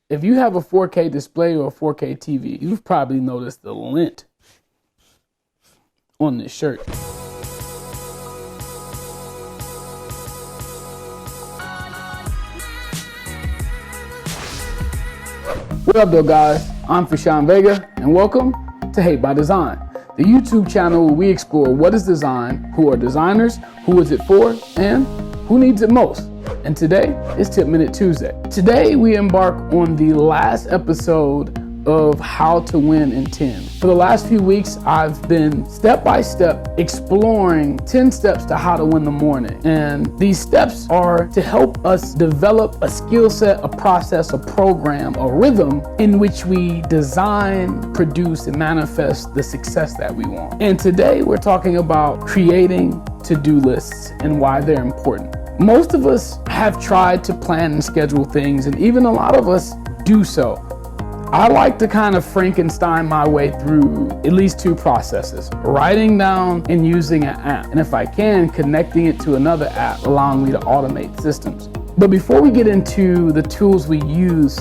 If you have a 4K display or a 4K TV, you've probably noticed the lint on this shirt. What up though guys, I'm VEGA and welcome to Hate by Design, the YouTube channel where we explore what is design, who are designers, who is it for, and who needs it most. And today is Tip Minute Tuesday. Today we embark on the last episode of How to Win in 10. For the last few weeks, I've been step by step exploring 10 steps to how to win the morning. And these steps are to help us develop a skill set, a process, a program, a rhythm in which we design, produce, and manifest the success that we want. And today we're talking about creating to-do lists and why they're important. Most of us have tried to plan and schedule things, and even a lot of us do so. I like to kind of Frankenstein my way through at least two processes: writing down and using an app, and if I can, connecting it to another app, allowing me to automate systems. But before we get into the tools we use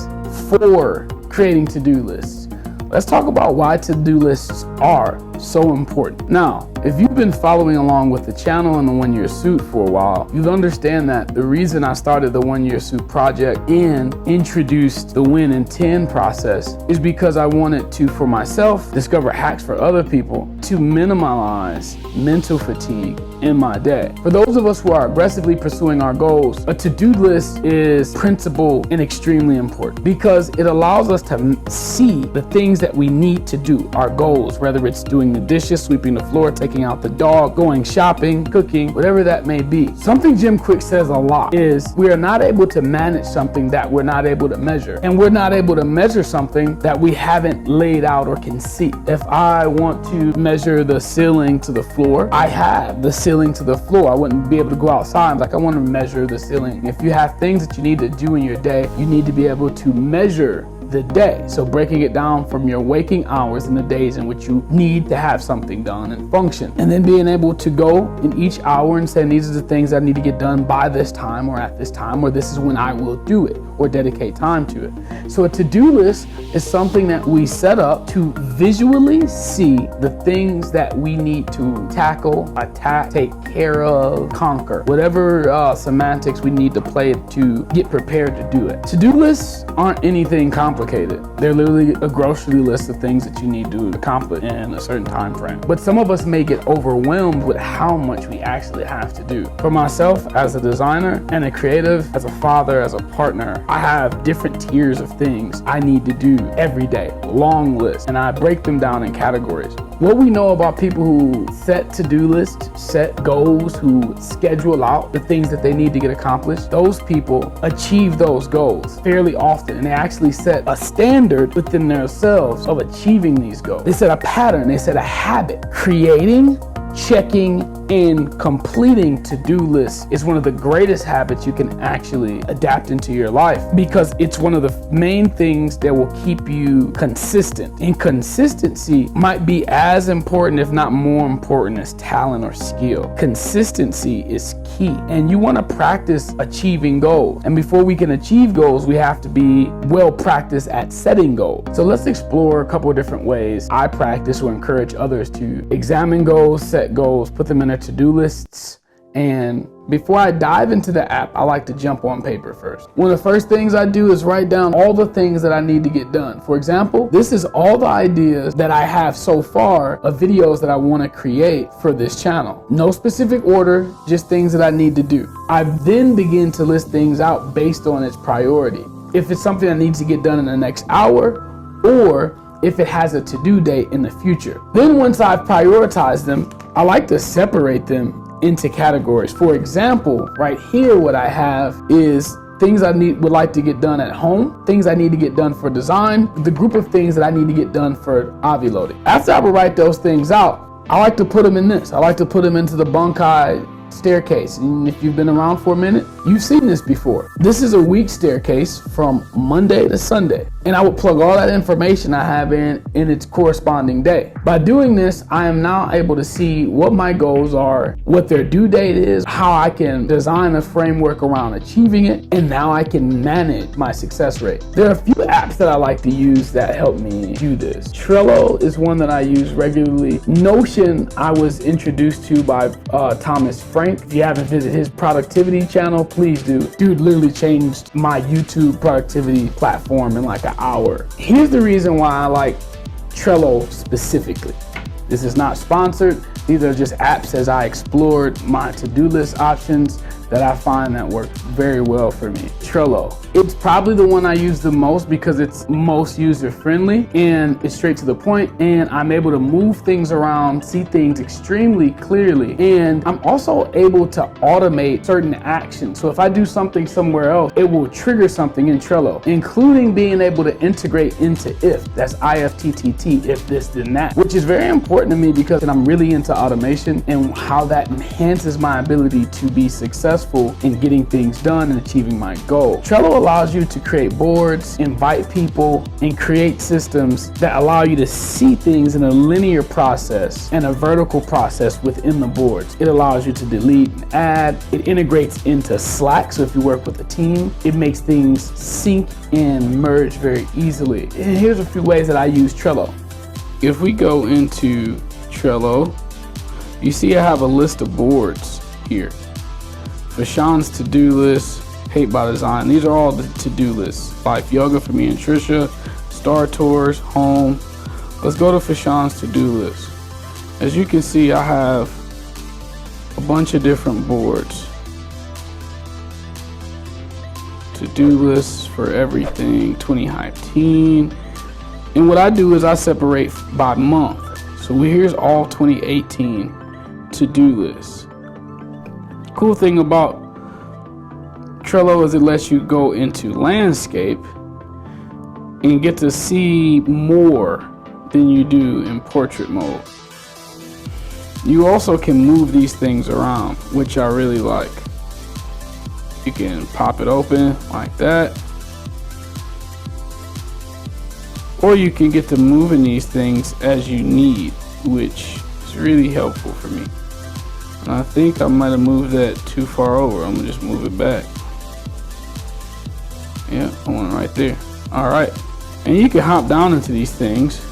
for creating to-do lists, let's talk about why to-do lists are so important. Now, if you've been following along with the channel and the 1 Year Suit for a while, you'll understand that the reason I started the 1 Year Suit project and introduced the Win in 10 process is because I wanted to, for myself, discover hacks for other people to minimize mental fatigue in my day. For those of us who are aggressively pursuing our goals, a to-do list is principal and extremely important because it allows us to see the things that we need to do, our goals, whether it's doing the dishes, sweeping the floor, taking out the dog, going shopping, cooking, whatever that may be. Something Jim Quick says a lot is we are not able to manage something that we're not able to measure. And we're not able to measure something that we haven't laid out or can see. If I want to measure the ceiling to the floor, I have the ceiling to the floor. I wouldn't be able to go outside like I want to measure the ceiling. If you have things that you need to do in your day, you need to be able to measure the day. So breaking it down from your waking hours and the days in which you need to have something done and function. And then being able to go in each hour and say, these are the things I need to get done by this time or at this time, or this is when I will do it or dedicate time to it. So a to-do list is something that we set up to visually see the things that we need to tackle, attack, take care of, conquer, whatever semantics we need to play to get prepared to do it. To-do lists aren't anything complicated. They're literally a grocery list of things that you need to accomplish in a certain time frame. But some of us may get overwhelmed with how much we actually have to do. For myself, as a designer and a creative, as a father, as a partner, I have different tiers of things I need to do every day, long list, and I break them down in categories. What we know about people who set to-do lists, set goals, who schedule out the things that they need to get accomplished, those people achieve those goals fairly often, and they actually set a standard within themselves of achieving these goals. They set a pattern, they set a habit. Creating, checking, and completing to-do lists is one of the greatest habits you can actually adapt into your life because it's one of the main things that will keep you consistent. And consistency might be as important, if not more important, as talent or skill. Consistency is key, and you want to practice achieving goals. And before we can achieve goals, we have to be well practiced at setting goals. So let's explore a couple of different ways I practice or encourage others to examine goals, set goals, put them in their to-do lists. And before I dive into the app, I like to jump on paper first. One of the first things I do is write down all the things that I need to get done. For example, this is all the ideas that I have so far of videos that I want to create for this channel. No specific order, just things that I need to do. I then begin to list things out based on its priority. If it's something that needs to get done in the next hour, or if it has a to-do date in the future. Then once I've prioritized them, I like to separate them into categories. For example, right here what I have is things I would like to get done at home, things I need to get done for design, the group of things that I need to get done for ovulating. After I would write those things out, I like to put them in this. I like to put them into the bunkai staircase. And if you've been around for a minute, you've seen this before. This is a week staircase from Monday to Sunday. And I would plug all that information I have in its corresponding day. By doing this, I am now able to see what my goals are, what their due date is, how I can design a framework around achieving it, and now I can manage my success rate. There are a few apps that I like to use that help me do this. Trello is one that I use regularly. Notion I was introduced to by Thomas Frank. If you haven't visited his productivity channel, please do. Dude literally changed my YouTube productivity platform in like an hour. Here's the reason why I like Trello specifically. This is not sponsored. These are just apps as I explored my to-do list options that I find that work very well for me. Trello. It's probably the one I use the most because it's most user-friendly and it's straight to the point, and I'm able to move things around, see things extremely clearly, and I'm also able to automate certain actions. So if I do something somewhere else, it will trigger something in Trello, including being able to integrate into if. That's IFTTT, if this then that, which is very important to me because I'm really into automation and how that enhances my ability to be successful in getting things done and achieving my goal. Trello allows you to create boards, invite people, and create systems that allow you to see things in a linear process and a vertical process within the boards. It allows you to delete and add. It integrates into Slack, so if you work with a team, it makes things sync and merge very easily. And here's a few ways that I use Trello. If we go into Trello, you see I have a list of boards here. Fashawn's to-do list, Hate by Design. These are all the to-do lists. Life Yoga for me and Trisha, Star Tours, Home. Let's go to Fashawn's to-do list. As you can see, I have a bunch of different boards. To-do lists for everything, 20 Hype Teen. And what I do is I separate by month. So here's all 2018 to-do lists. Cool thing about Trello is it lets you go into landscape and get to see more than you do in portrait mode. You also can move these things around, which I really like. You can pop it open like that, or you can get to moving these things as you need, which is really helpful for me. And I think I might have moved that too far over. I'm gonna just move it back. Yeah, I want it right there. All right, and you can hop down into these things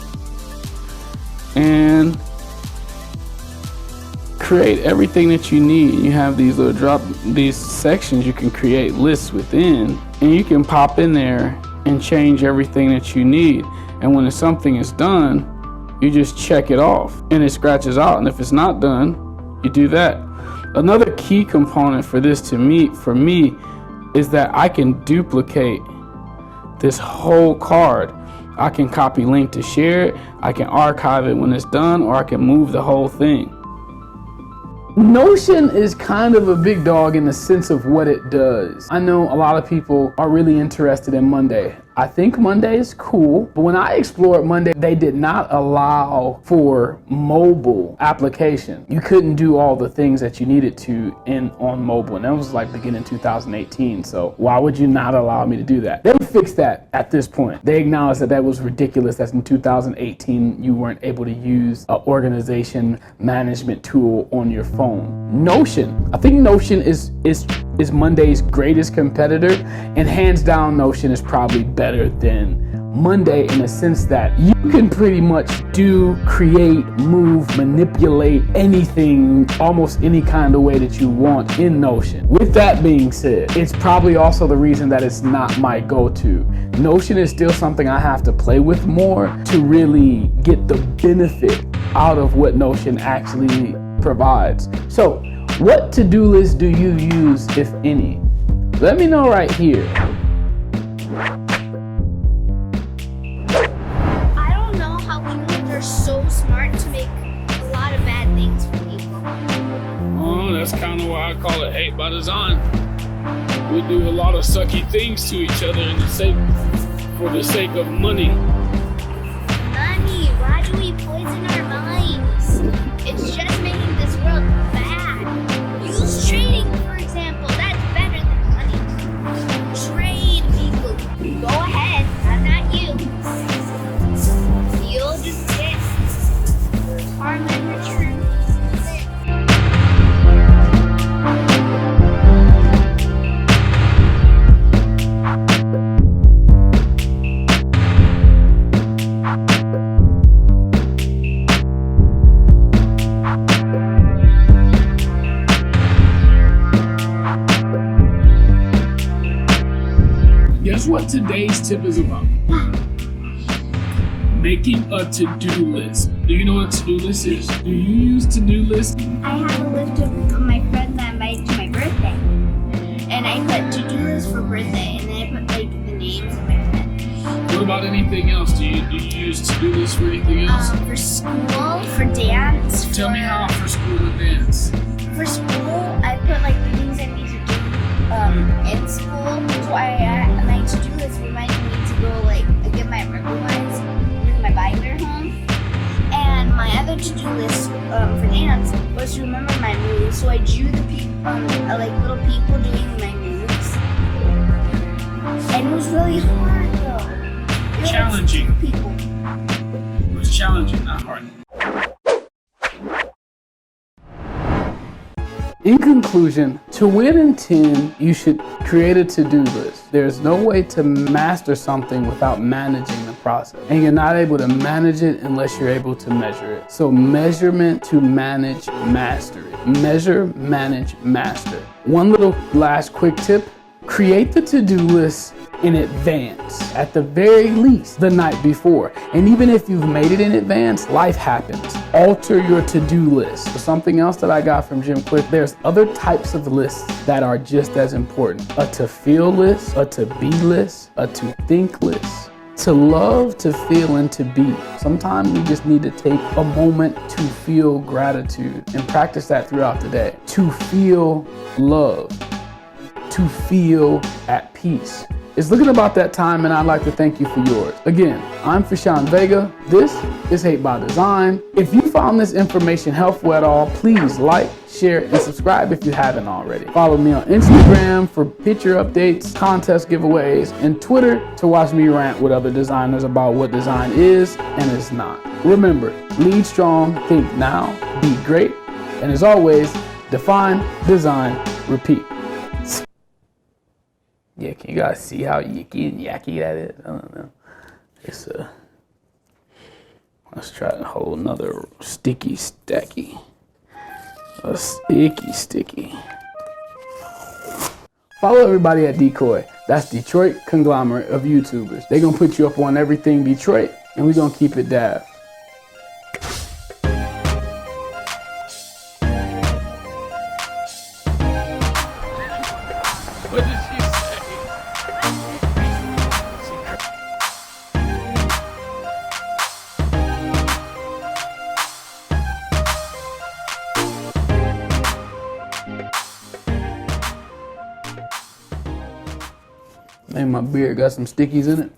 and create everything that you need. You have these little these sections you can create lists within, and you can pop in there and change everything that you need. And when something is done, you just check it off and it scratches out. And if it's not done, you do that. Another key component for this for me is that I can duplicate this whole card. I can copy link to share it, I can archive it when it's done, or I can move the whole thing. Notion is kind of a big dog in the sense of what it does. I know a lot of people are really interested in Monday. I think Monday is cool, but when I explored Monday, they did not allow for mobile application. You couldn't do all the things that you needed to on mobile, and that was like beginning 2018, so why would you not allow me to do that? They fixed that at this point. They acknowledged that that was ridiculous, that in 2018 you weren't able to use an organization management tool on your phone. Notion, I think Notion is Monday's greatest competitor, and hands down Notion is probably better than Monday in the sense that you can pretty much do, create, move, manipulate anything, almost any kind of way that you want in Notion. With that being said, it's probably also the reason that it's not my go-to. Notion is still something I have to play with more to really get the benefit out of what Notion actually provides. So, what to-do list do you use, if any? Let me know right here. I don't know how humans are so smart to make a lot of bad things for people. Oh, that's kind of why I call it hate by design. We do a lot of sucky things to each other for the sake of money. Money, why do we poison our minds? It's just making this world bad. You what today's tip is about. Making a to-do list. Do you know what a to-do list is? Do you use to-do lists? I have a list of my friends that I invited to my birthday. And I put to-do list for birthday, and then I put like the names of my friends. What about anything else? Do you use to-do lists for anything else? For school, for dance. Tell me how for school and dance. For school, I put like the things I need to do in school. So my to-do list reminded me to go like get my revise, bring my binder home. And my other to-do list for dance was to remember my moves. So I drew the like little people doing my moves. And it was really hard though. Challenging. People. It was challenging, not hard. In conclusion, to win in 10, you should create a to-do list. There's no way to master something without managing the process. And you're not able to manage it unless you're able to measure it. So measurement to manage mastery. Measure, manage, master. One little last quick tip, create the to-do list in advance, at the very least the night before. And even if you've made it in advance, life happens. Alter your to-do list. So something else that I got from Jim Quick, there's other types of lists that are just as important. A to feel list, a to be list, a to think list. To love, to feel, and to be. Sometimes we just need to take a moment to feel gratitude and practice that throughout the day. To feel love, to feel at peace. It's looking about that time, and I'd like to thank you for yours. Again, I'm Fashawn Vega. This is Hate by Design. If you found this information helpful at all, please like, share, and subscribe if you haven't already. Follow me on Instagram for picture updates, contest giveaways, and Twitter to watch me rant with other designers about what design is and is not. Remember, lead strong, think now, be great, and as always, define, design, repeat. Yeah, can you guys see how yicky and yacky that is? I don't know. It's let's try a whole nother sticky stacky. A sticky. Follow everybody at Decoy. That's Detroit conglomerate of YouTubers. They're gonna put you up on everything Detroit, and we're gonna keep it dab. What did she say? Man, my beard got some stickies in it.